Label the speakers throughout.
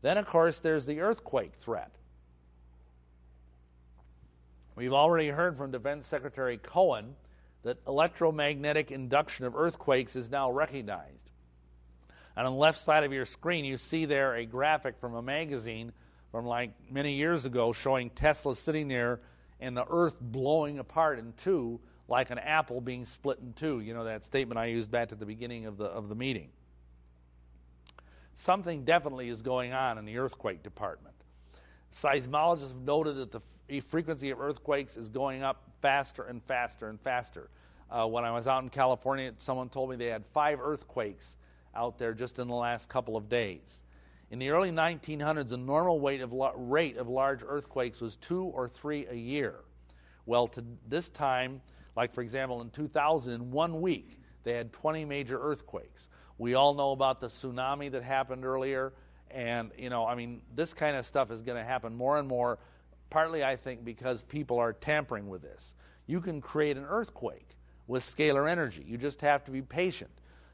Speaker 1: Then, of course, there's the earthquake threat. We've already heard from Defense Secretary Cohen that electromagnetic induction of earthquakes is now recognized. And on the left side of your screen, you see there a graphic from a magazine from like many years ago showing Tesla sitting there and the earth blowing apart in two like an apple being split in two. You know that statement I used back at the beginning of the meeting. Something definitely is going on in the earthquake department. Seismologists have noted that the frequency of earthquakes is going up faster and faster and faster. When I was out in California, someone told me they had 5 earthquakes out there just in the last couple of days. In the early 1900s, the normal rate of large earthquakes was 2 or 3 a year. Well, to this time, like for example in 2000, in 1 week, they had 20 major earthquakes. We all know about the tsunami that happened earlier, and this kind of stuff is going to happen more and more, partly I think because people are tampering with this. You can create an earthquake with scalar energy. You just have to be patient.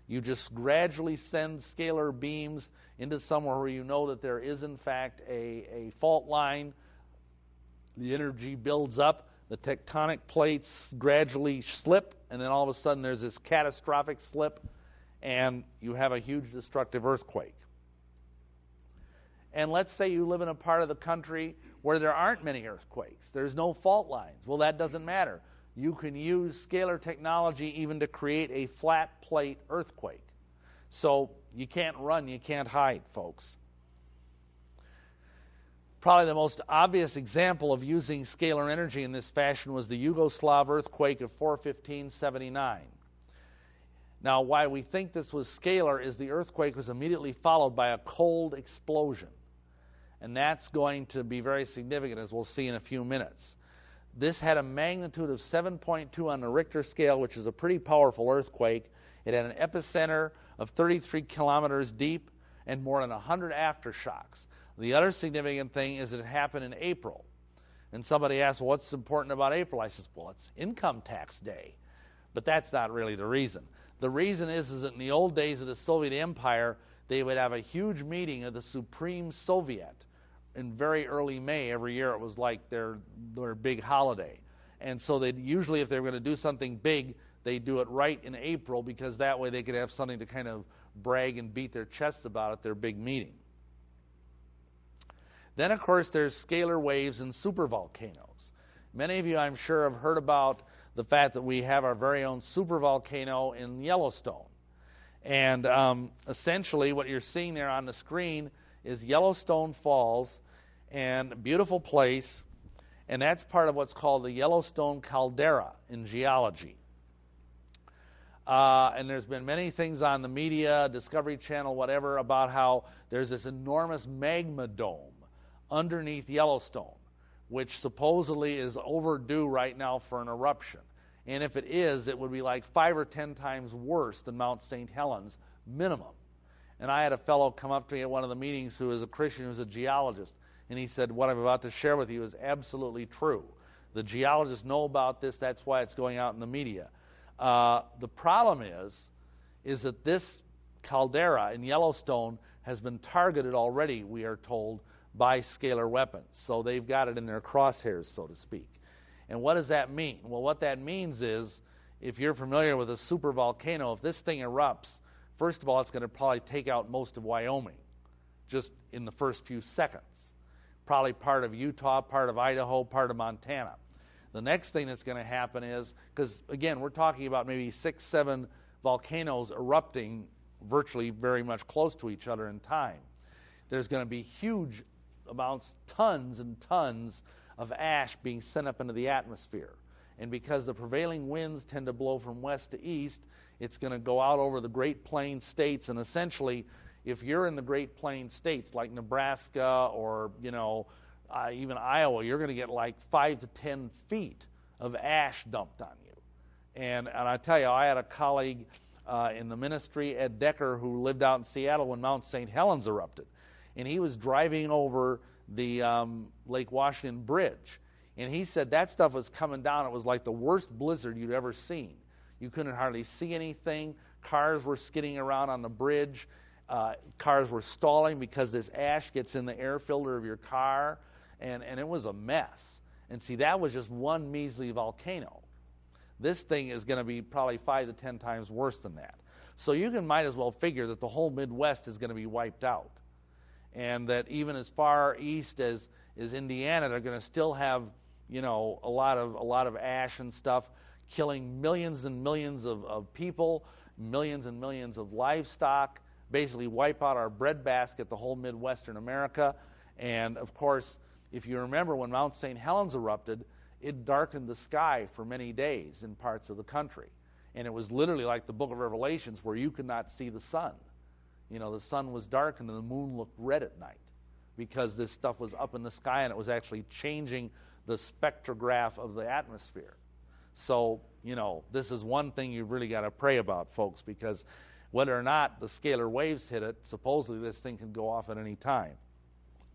Speaker 1: You just gradually send scalar beams into somewhere where you know that there is in fact a fault line. The energy builds up, the tectonic plates gradually slip, and then all of a sudden there's this catastrophic slip, and you have a huge destructive earthquake. And let's say you live in a part of the country where there aren't many earthquakes. There's no fault lines. Well, that doesn't matter. You can use scalar technology even to create a flat plate earthquake. So you can't run, you can't hide, folks. Probably the most obvious example of using scalar energy in this fashion was the Yugoslav earthquake of 4/15/79. Now, why we think this was scalar is the earthquake was immediately followed by a cold explosion. And that's going to be very significant, as we'll see in a few minutes. This had a magnitude of 7.2 on the Richter scale, which is a pretty powerful earthquake. It had an epicenter of 33 kilometers deep and more than 100 aftershocks. The other significant thing is that it happened in April. And somebody asked, well, what's important about April? I says, well, it's income tax day. But that's not really the reason. The reason is that in the old days of the Soviet Empire, they would have a huge meeting of the Supreme Soviet in very early May. Every year it was like their big holiday. And so they'd usually, if they were going to do something big, they'd do it right in April, because that way they could have something to kind of brag and beat their chests about at their big meeting. Then, of course, there's scalar waves and supervolcanoes. Many of you, I'm sure, have heard about the fact that we have our very own supervolcano in Yellowstone. And essentially what you're seeing there on the screen is Yellowstone Falls, and a beautiful place, and that's part of what's called the Yellowstone caldera in geology. And there's been many things on the media, Discovery Channel, whatever, about how there's this enormous magma dome underneath Yellowstone, which supposedly is overdue right now for an eruption. And if it is, it would be like 5 or 10 times worse than Mount St. Helens, minimum. And I had a fellow come up to me at one of the meetings who is a Christian, who's a geologist, and he said, what I'm about to share with you is absolutely true. The geologists know about this, that's why it's going out in the media. The problem is that this caldera in Yellowstone has been targeted already, we are told, by scalar weapons. So they've got it in their crosshairs, so to speak. And what does that mean? Well, what that means is, if you're familiar with a supervolcano, if this thing erupts, first of all, it's going to probably take out most of Wyoming, just in the first few seconds. Probably part of Utah, part of Idaho, part of Montana. The next thing that's going to happen is, because again, we're talking about maybe 6, 7 volcanoes erupting virtually very much close to each other in time. There's going to be huge amounts, tons and tons of ash being sent up into the atmosphere. And because the prevailing winds tend to blow from west to east, it's going to go out over the Great Plains states, and essentially, if you're in the Great Plains states like Nebraska or even Iowa, you're going to get like 5 to 10 feet of ash dumped on you. And I tell you, I had a colleague in the ministry, Ed Decker, who lived out in Seattle when Mount St. Helens erupted. And he was driving over the Lake Washington Bridge. And he said that stuff was coming down. It was like the worst blizzard you'd ever seen. You couldn't hardly see anything. Cars were skidding around on the bridge. Cars were stalling because this ash gets in the air filter of your car, and it was a mess. And see, that was just one measly volcano. This thing is going to be probably 5 to 10 times worse than that. So you might as well figure that the whole Midwest is going to be wiped out. And that even as far east as Indiana, they're going to still have, a lot of ash and stuff, killing millions and millions of people, millions and millions of livestock, basically wipe out our breadbasket, the whole Midwestern America. And of course, if you remember when Mount St. Helens erupted, it darkened the sky for many days in parts of the country. And it was literally like the book of Revelations where you could not see the sun. The sun was darkened and the moon looked red at night because this stuff was up in the sky and it was actually changing the spectrograph of the atmosphere. So, this is one thing you've really got to pray about, folks, because whether or not the scalar waves hit it, supposedly this thing can go off at any time.